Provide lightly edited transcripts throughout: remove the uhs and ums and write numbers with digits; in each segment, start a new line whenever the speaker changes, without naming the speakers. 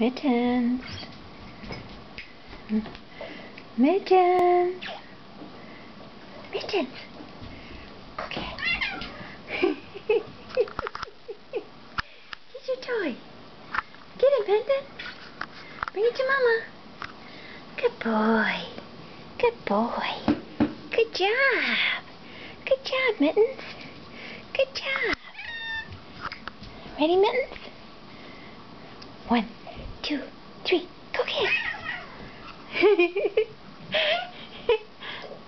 Mittens. Mittens. Mittens. Okay. Here's your toy. Get it, Mittens. Bring it to Mama. Good boy. Good boy. Good job. Good job, Mittens. Good job. Ready, Mittens? 1, 2, 3, go get it.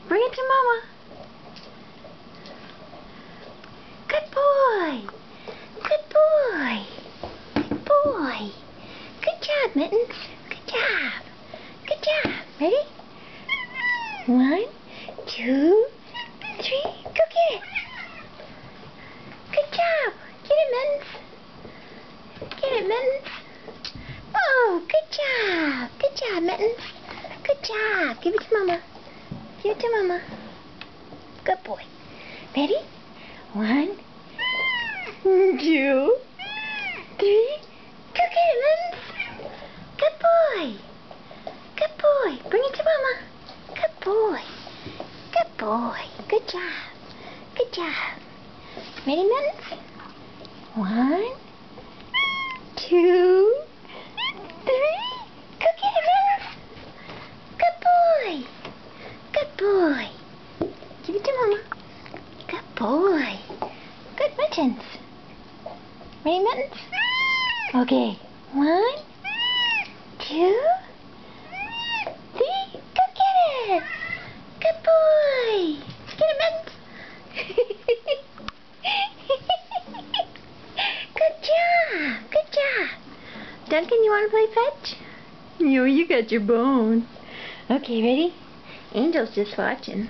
Bring it to Mama. Good boy. Good boy. Good boy. Good job, Mittens. Good job. Good job. Ready? 1, 2, 3, go get it. Good job. Get it, Mittens. Get it, Mittens. Oh, good job. Good job, Mittens. Good job. Give it to Mama. Give it to Mama. Good boy. Ready? 1, 2, 3. Go get it, Mittens. Good boy. Good boy. Bring it to Mama. Good boy. Good boy. Good job. Good job. Ready, Mittens? 1, 2, 3. Go get it, Mittens. Good boy. Good boy. Give it to Mama. Good boy. Good Mittens. Ready, Mittens? Okay. 1, 2, 3. Go get it. Good boy. Get it, Mittens. Good job. Good job. Duncan, you want to play fetch? No, you got your bone. Okay, ready? Angel's just watching.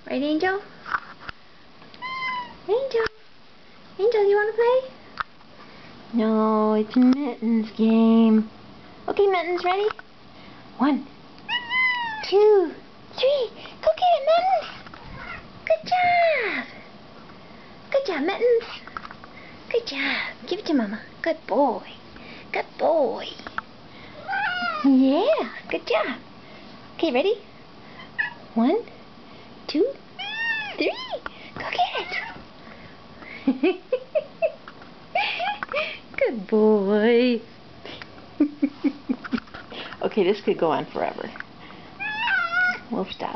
Right, Angel? Angel? Angel, you want to play? No, it's Mittens' game. Okay, Mittens, ready? 1, 2, 3. Go get it, Mittens. Good job. Good job, Mittens. Good job. Give it to Mama. Good boy. Good boy. Yeah, good job. Okay, ready? 1, 2, 3. Go get it. Good boy. Okay, this could go on forever. We'll stop.